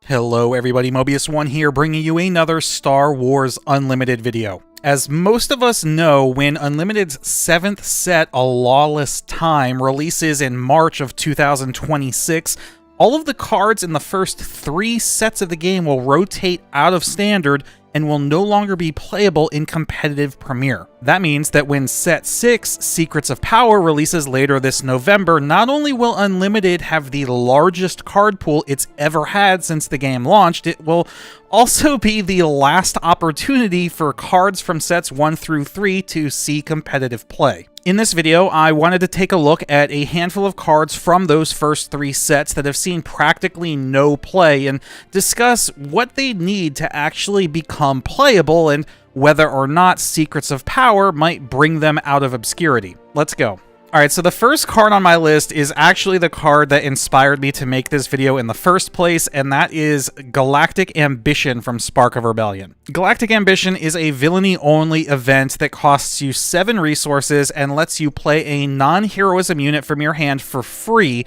Hello everybody, Mobius1 here, bringing you another Star Wars Unlimited video. As most of us know, when Unlimited's 7th set, A Lawless Time, releases in March of 2026, all of the cards in the first 3 sets of the game will rotate out of Standard and will no longer be playable in competitive Premier. That means that when Set 6, Secrets of Power, releases later this November, not only will Unlimited have the largest card pool it's ever had since the game launched, it will also be the last opportunity for cards from Sets 1 through 3 to see competitive play. In this video, I wanted to take a look at a handful of cards from those first 3 sets that have seen practically no play and discuss what they need to actually become playable and whether or not Secrets of Power might bring them out of obscurity. Let's go. Alright, so the first card on my list is actually the card that inspired me to make this video in the first place, and that is Galactic Ambition from Spark of Rebellion. Galactic Ambition is a villainy-only event that costs you 7 resources and lets you play a non-heroism unit from your hand for free,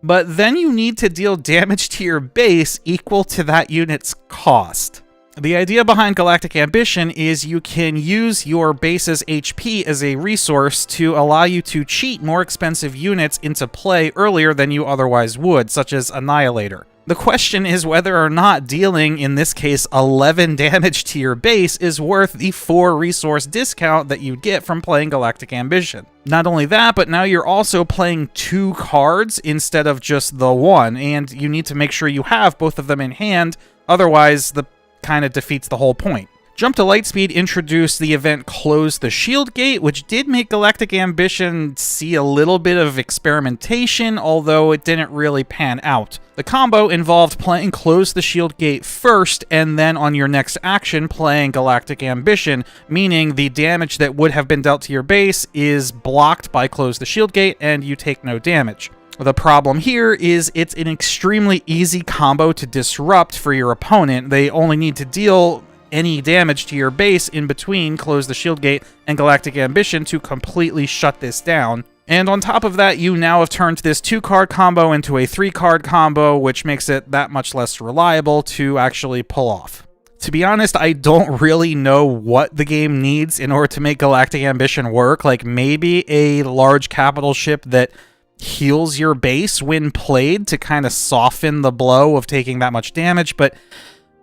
but then you need to deal damage to your base equal to that unit's cost. The idea behind Galactic Ambition is you can use your base's HP as a resource to allow you to cheat more expensive units into play earlier than you otherwise would, such as Annihilator. The question is whether or not dealing, in this case, 11 damage to your base is worth the 4 resource discount that you get from playing Galactic Ambition. Not only that, but now you're also playing 2 cards instead of just the 1, and you need to make sure you have both of them in hand, otherwise the kind of defeats the whole point. Jump to Lightspeed introduced the event Close the Shield Gate, which did make Galactic Ambition see a little bit of experimentation, although it didn't really pan out. The combo involved playing Close the Shield Gate first, and then on your next action playing Galactic Ambition, meaning the damage that would have been dealt to your base is blocked by Close the Shield Gate, and you take no damage. The problem here is it's an extremely easy combo to disrupt for your opponent. They only need to deal any damage to your base in between Close the Shield Gate and Galactic Ambition to completely shut this down. And on top of that, you now have turned this 2-card combo into a 3-card combo, which makes it that much less reliable to actually pull off. To be honest, I don't really know what the game needs in order to make Galactic Ambition work. Like, maybe a large capital ship that heals your base when played to kind of soften the blow of taking that much damage, but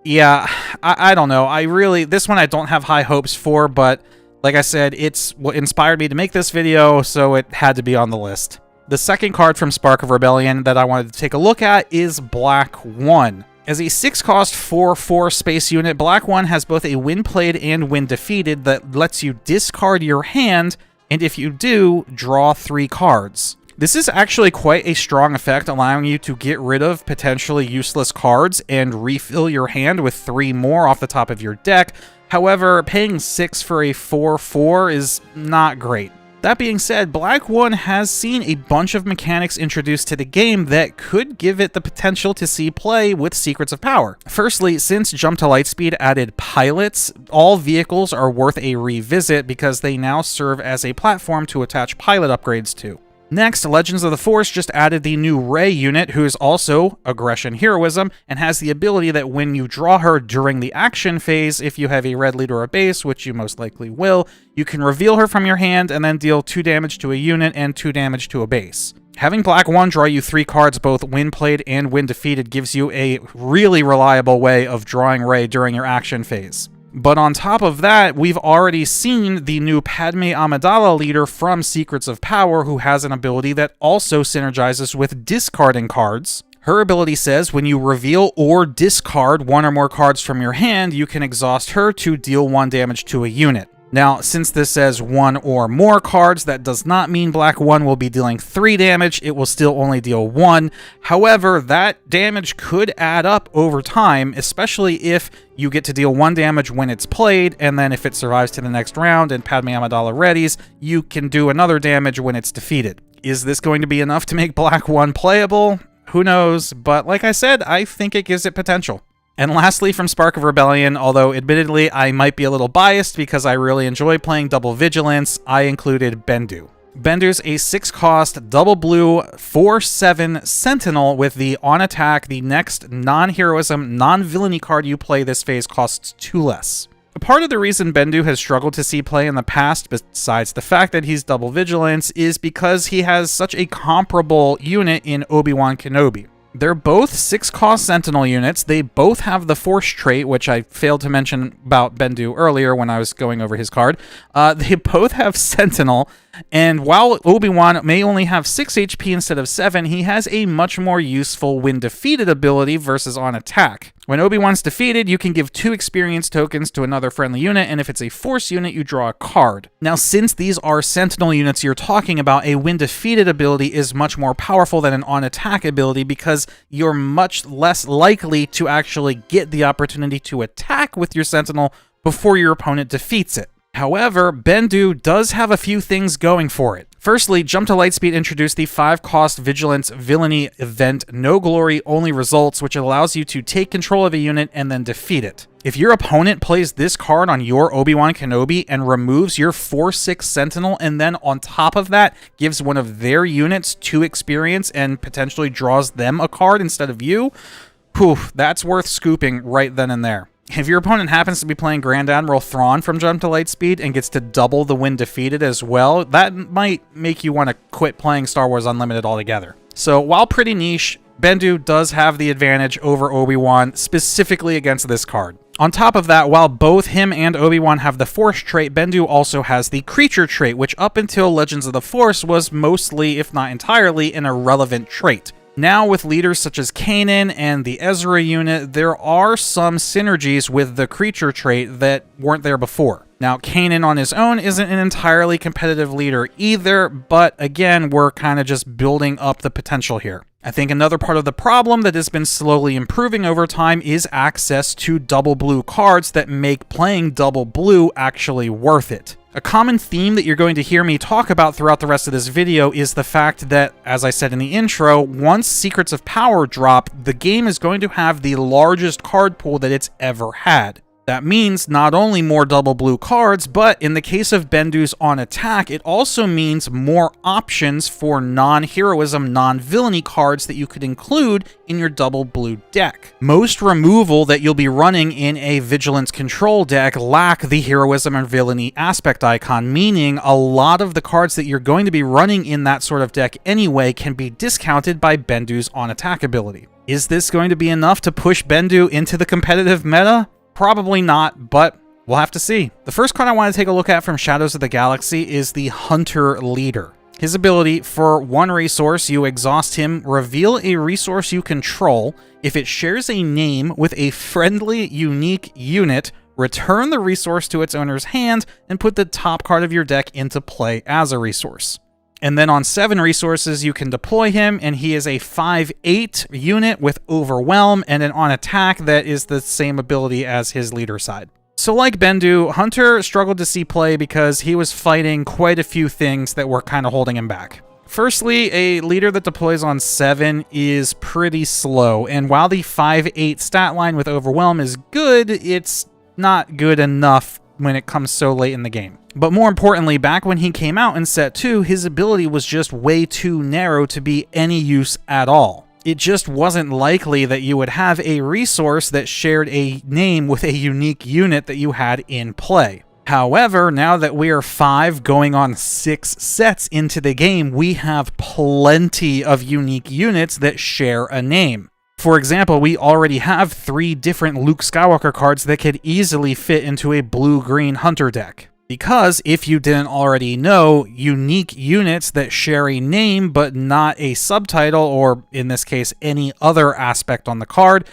yeah, I don't know. This one I don't have high hopes for, but like I said, it's what inspired me to make this video, so it had to be on the list. The second card from Spark of Rebellion that I wanted to take a look at is BlackOne. As a 6-cost 4/4 space unit, BlackOne has both a when played and when defeated that lets you discard your hand, and if you do, draw 3 cards. This is actually quite a strong effect, allowing you to get rid of potentially useless cards and refill your hand with 3 more off the top of your deck. However, paying 6 for a 4/4 is not great. That being said, BlackOne has seen a bunch of mechanics introduced to the game that could give it the potential to see play with Secrets of Power. Firstly, since Jump to Lightspeed added pilots, all vehicles are worth a revisit because they now serve as a platform to attach pilot upgrades to. Next, Legends of the Force just added the new Rey unit, who is also Aggression Heroism, and has the ability that when you draw her during the action phase, if you have a red lead or a base, which you most likely will, you can reveal her from your hand and then deal 2 damage to a unit and 2 damage to a base. Having BlackOne draw you 3 cards both when played and when defeated gives you a really reliable way of drawing Rey during your action phase. But on top of that, we've already seen the new Padme Amidala leader from Secrets of Power, who has an ability that also synergizes with discarding cards. Her ability says when you reveal or discard 1 or more cards from your hand, you can exhaust her to deal 1 damage to a unit. Now, since this says 1 or more cards, that does not mean BlackOne will be dealing 3 damage, it will still only deal 1. However, that damage could add up over time, especially if you get to deal 1 damage when it's played, and then if it survives to the next round and Padme Amidala readies, you can do another damage when it's defeated. Is this going to be enough to make BlackOne playable? Who knows, but like I said, I think it gives it potential. And lastly, from Spark of Rebellion, although admittedly I might be a little biased because I really enjoy playing Double Vigilance, I included Bendu. Bendu's a 6-cost double blue 4/7 Sentinel with the on attack. The next non-heroism, non-villainy card you play this phase costs 2 less. Part of the reason Bendu has struggled to see play in the past, besides the fact that he's double vigilance, is because he has such a comparable unit in Obi-Wan Kenobi. They're both 6-cost Sentinel units. They both have the Force trait, which I failed to mention about Bendu earlier when I was going over his card. They both have Sentinel, and while Obi-Wan may only have 6 HP instead of 7, he has a much more useful when defeated ability versus on attack. When Obi-Wan's defeated, you can give 2 experience tokens to another friendly unit, and if it's a Force unit, you draw a card. Now, since these are Sentinel units you're talking about, a when defeated ability is much more powerful than an on attack ability because you're much less likely to actually get the opportunity to attack with your Sentinel before your opponent defeats it. However, Bendu does have a few things going for it. Firstly, Jump to Lightspeed introduced the 5-cost Vigilance Villainy event No Glory Only Results, which allows you to take control of a unit and then defeat it. If your opponent plays this card on your Obi-Wan Kenobi and removes your 4/6 Sentinel, and then on top of that gives one of their units 2 experience and potentially draws them a card instead of you, that's worth scooping right then and there. If your opponent happens to be playing Grand Admiral Thrawn from Jump to Lightspeed and gets to double the when defeated as well, that might make you want to quit playing Star Wars Unlimited altogether. So while pretty niche, Bendu does have the advantage over Obi-Wan, specifically against this card. On top of that, while both him and Obi-Wan have the Force trait, Bendu also has the Creature trait, which up until Legends of the Force was mostly, if not entirely, an irrelevant trait. Now, with leaders such as Kanan and the Ezra unit, there are some synergies with the Creature trait that weren't there before. Now, Kanan on his own isn't an entirely competitive leader either, but again, we're kind of just building up the potential here. I think another part of the problem that has been slowly improving over time is access to double blue cards that make playing double blue actually worth it. A common theme that you're going to hear me talk about throughout the rest of this video is the fact that, as I said in the intro, once Secrets of Power drop, the game is going to have the largest card pool that it's ever had. That means not only more double blue cards, but in the case of Bendu's on attack, it also means more options for non-heroism, non-villainy cards that you could include in your double blue deck. Most removal that you'll be running in a Vigilance control deck lack the heroism and villainy aspect icon, meaning a lot of the cards that you're going to be running in that sort of deck anyway can be discounted by Bendu's on attack ability. Is this going to be enough to push Bendu into the competitive meta? Probably not, but we'll have to see. The first card I want to take a look at from Shadows of the Galaxy is the Hunter Leader. His ability: for 1 resource, you exhaust him, reveal a resource you control. If it shares a name with a friendly, unique unit, return the resource to its owner's hand and put the top card of your deck into play as a resource. And then on 7 resources, you can deploy him, and he is a 5/8 unit with Overwhelm and an on attack that is the same ability as his leader side. So like Bendu, Hunter struggled to see play because he was fighting quite a few things that were kind of holding him back. Firstly, a leader that deploys on 7 is pretty slow, and while the 5/8 stat line with Overwhelm is good, it's not good enough when it comes so late in the game. But more importantly, back when he came out in Set 2, his ability was just way too narrow to be any use at all. It just wasn't likely that you would have a resource that shared a name with a unique unit that you had in play. However, now that we are 5 going on 6 sets into the game, we have plenty of unique units that share a name. For example, we already have 3 different Luke Skywalker cards that could easily fit into a blue-green Hunter deck. Because, if you didn't already know, unique units that share a name but not a subtitle, or in this case, any other aspect on the card,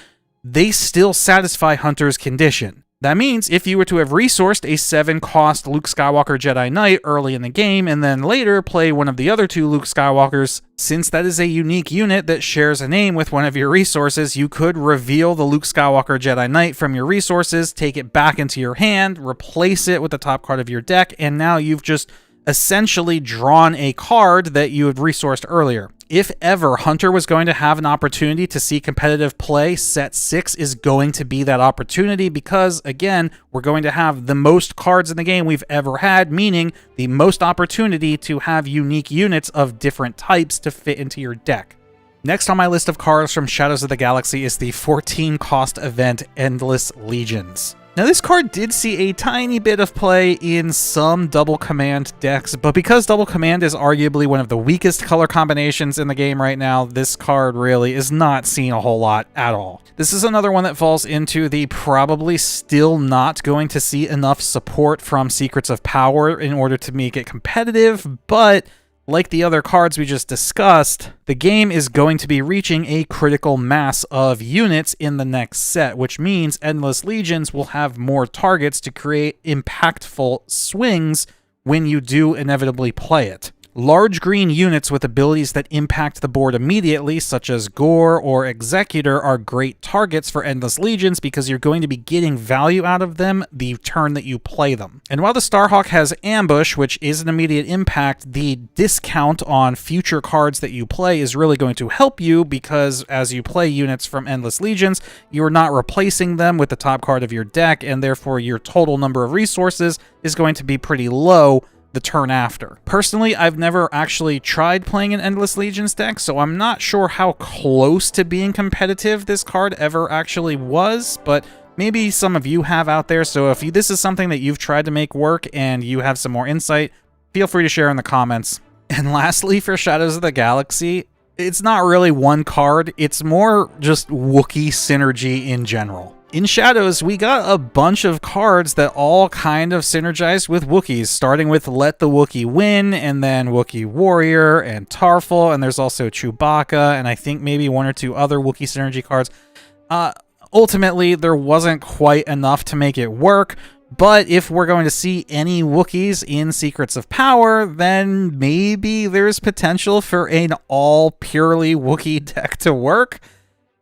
they still satisfy Hunter's condition. That means if you were to have resourced a 7-cost Luke Skywalker Jedi Knight early in the game and then later play one of the other 2 Luke Skywalkers, since that is a unique unit that shares a name with one of your resources, you could reveal the Luke Skywalker Jedi Knight from your resources, take it back into your hand, replace it with the top card of your deck, and now you've just essentially drawn a card that you had resourced earlier. If ever Hunter was going to have an opportunity to see competitive play, set 6 is going to be that opportunity because, again, we're going to have the most cards in the game we've ever had, meaning the most opportunity to have unique units of different types to fit into your deck. Next on my list of cards from Shadows of the Galaxy is the 14-cost event Endless Legions. Now, this card did see a tiny bit of play in some double command decks, but because double command is arguably one of the weakest color combinations in the game right now, this card really is not seen a whole lot at all. This is another one that falls into the probably still not going to see enough support from Secrets of Power in order to make it competitive, but like the other cards we just discussed, the game is going to be reaching a critical mass of units in the next set, which means Endless Legions will have more targets to create impactful swings when you do inevitably play it. Large green units with abilities that impact the board immediately, such as Gore or Executor, are great targets for Endless Legions because you're going to be getting value out of them the turn that you play them. And while the Starhawk has Ambush, which is an immediate impact, the discount on future cards that you play is really going to help you because as you play units from Endless Legions, you're not replacing them with the top card of your deck, and therefore your total number of resources is going to be pretty low the turn after. Personally, I've never actually tried playing an Endless Legions deck, so I'm not sure how close to being competitive this card ever actually was, but maybe some of you have out there, so if this is something that you've tried to make work and you have some more insight, feel free to share in the comments. And lastly, for Shadows of the Galaxy, it's not really one card, it's more just Wookiee synergy in general. In Shadows, we got a bunch of cards that all kind of synergize with Wookiees, starting with Let the Wookiee Win, and then Wookiee Warrior, and Tarful, and there's also Chewbacca, and I think maybe one or two other Wookiee synergy cards. Ultimately, there wasn't quite enough to make it work, but if we're going to see any Wookiees in Secrets of Power, then maybe there's potential for an all purely Wookiee deck to work.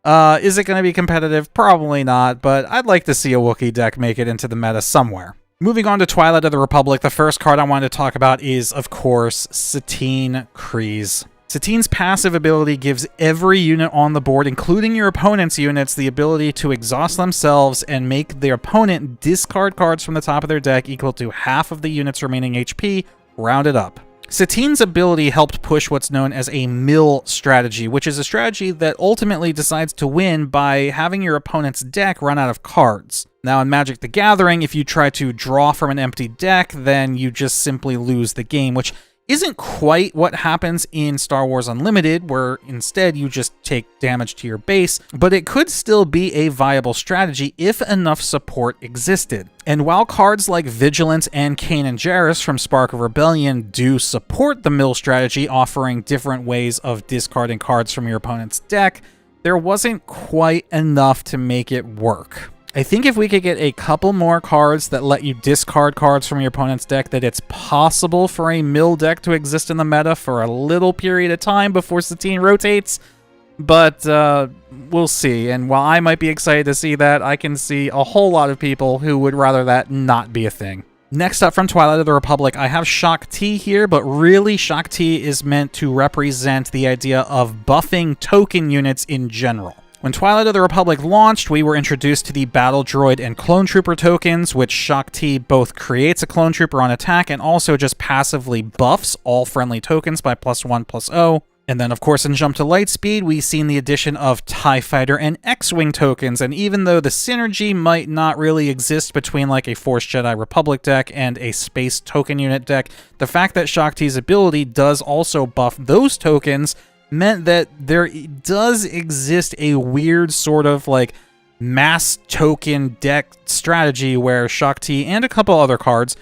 Is it going to be competitive? Probably not, but I'd like to see a Wookiee deck make it into the meta somewhere. Moving on to Twilight of the Republic, the first card I wanted to talk about is, of course, Satine Kryze. Satine's passive ability gives every unit on the board, including your opponent's units, the ability to exhaust themselves and make their opponent discard cards from the top of their deck equal to half of the unit's remaining HP, rounded up. Satine's ability helped push what's known as a mill strategy, which is a strategy that ultimately decides to win by having your opponent's deck run out of cards. Now in Magic the Gathering, if you try to draw from an empty deck, then you just simply lose the game, which isn't quite what happens in Star Wars Unlimited, where instead you just take damage to your base, but it could still be a viable strategy if enough support existed. And while cards like Vigilance and Kanan Jarrus from Spark of Rebellion do support the mill strategy, offering different ways of discarding cards from your opponent's deck, there wasn't quite enough to make it work. I think if we could get a couple more cards that let you discard cards from your opponent's deck, that it's possible for a mill deck to exist in the meta for a little period of time before Satine rotates, but we'll see. And while I might be excited to see that, I can see a whole lot of people who would rather that not be a thing. Next up from Twilight of the Republic, I have Shockti here, but really Shockti is meant to represent the idea of buffing token units in general. When Twilight of the Republic launched, we were introduced to the Battle Droid and Clone Trooper tokens, which Shockti both creates a Clone Trooper on attack and also just passively buffs all friendly tokens by +1/+0. And then, of course, in Jump to Lightspeed, we've seen the addition of TIE Fighter and X-Wing tokens, and even though the synergy might not really exist between like a Force Jedi Republic deck and a Space Token Unit deck, the fact that Shockti's ability does also buff those tokens meant that there does exist a weird sort of like mass token deck strategy where Shockti and a couple other cards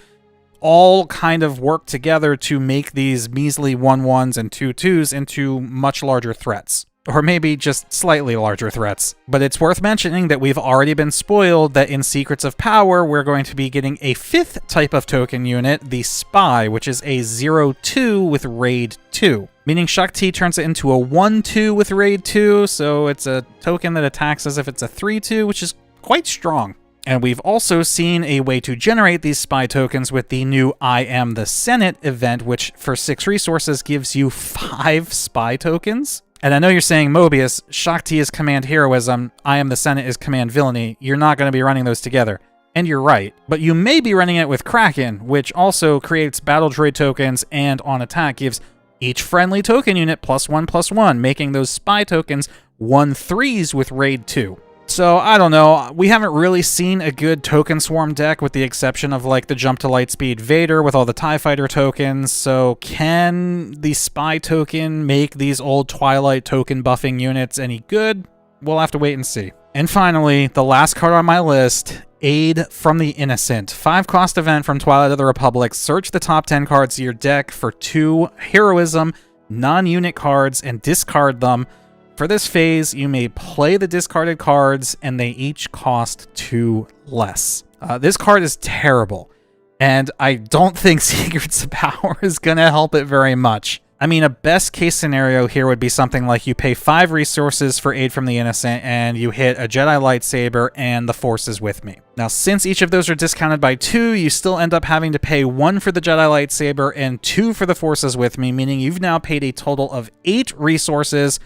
all kind of work together to make these measly 1/1s and 2/2s into much larger threats. Or maybe just slightly larger threats. But it's worth mentioning that we've already been spoiled that in Secrets of Power, we're going to be getting a 5th type of token unit, the Spy, which is a 0/2 with Raid 2. Meaning Shockti turns it into a 1/2 with Raid 2, so it's a token that attacks as if it's a 3/2, which is quite strong. And we've also seen a way to generate these spy tokens with the new I Am the Senate event, which for 6 resources gives you 5 spy tokens. And I know you're saying, Mobius, Shockti is command heroism, I Am the Senate is command villainy. You're not going to be running those together. And you're right. But you may be running it with Kraken, which also creates battle droid tokens and on attack gives each friendly token unit +1/+1, making those spy tokens 1/3s with Raid 2. So, I don't know, we haven't really seen a good token swarm deck with the exception of like the Jump to Lightspeed Vader with all the TIE Fighter tokens, so can the spy token make these old Twilight token buffing units any good? We'll have to wait and see. And finally, the last card on my list, Aid from the Innocent. 5-cost event from Twilight of the Republic. Search the top 10 cards of your deck for 2 heroism non-unit cards and discard them. For this phase, you may play the discarded cards, and they each cost 2 less. This card is terrible, and I don't think Secrets of Power is going to help it very much. I mean, a best-case scenario here would be something like you pay 5 resources for Aid from the Innocent, and you hit a Jedi Lightsaber and the Force is with me. Now, since each of those are discounted by 2, you still end up having to pay 1 for the Jedi Lightsaber and 2 for the Force is with me, meaning you've now paid a total of 8 resources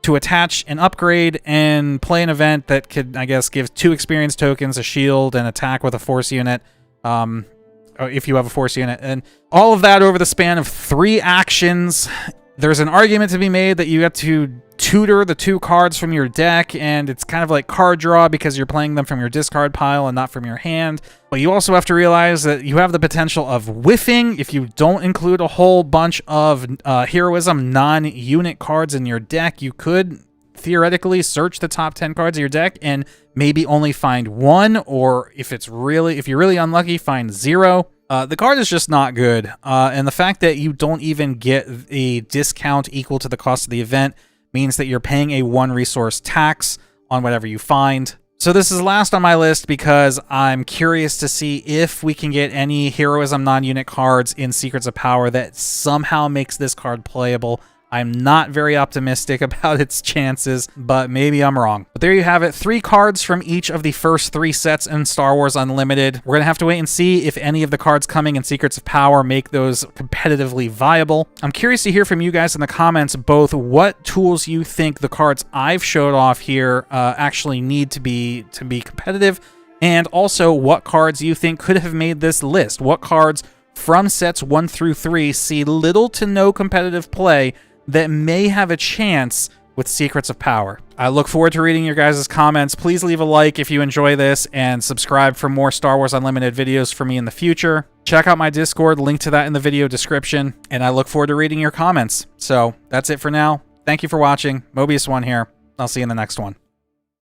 to attach an upgrade and play an event that could, I guess, give 2 experience tokens, a shield, and attack with a Force unit. If you have a Force unit, and all of that over the span of 3 actions. There's an argument to be made that you have to tutor the 2 cards from your deck, and it's kind of like card draw because you're playing them from your discard pile and not from your hand. But you also have to realize that you have the potential of whiffing if you don't include a whole bunch of heroism non-unit cards in your deck. You could theoretically search the top 10 cards of your deck and maybe only find 1, or if you're really unlucky, find 0. The card is just not good, and the fact that you don't even get a discount equal to the cost of the event means that you're paying a 1 resource tax on whatever you find. So this is last on my list because I'm curious to see if we can get any heroism non-unit cards in Secrets of Power that somehow makes this card playable. I'm not very optimistic about its chances, but maybe I'm wrong. But there you have it, 3 cards from each of the first 3 sets in Star Wars Unlimited. We're going to have to wait and see if any of the cards coming in Secrets of Power make those competitively viable. I'm curious to hear from you guys in the comments both what tools you think the cards I've showed off here actually need to be competitive, and also what cards you think could have made this list. What cards from sets 1 through 3 see little to no competitive play that may have a chance with Secrets of Power. I look forward to reading your guys' comments. Please leave a like if you enjoy this, and subscribe for more Star Wars Unlimited videos from me in the future. Check out my Discord, link to that in the video description, and I look forward to reading your comments. So that's it for now. Thank you for watching. Mobius1 here. I'll see you in the next one.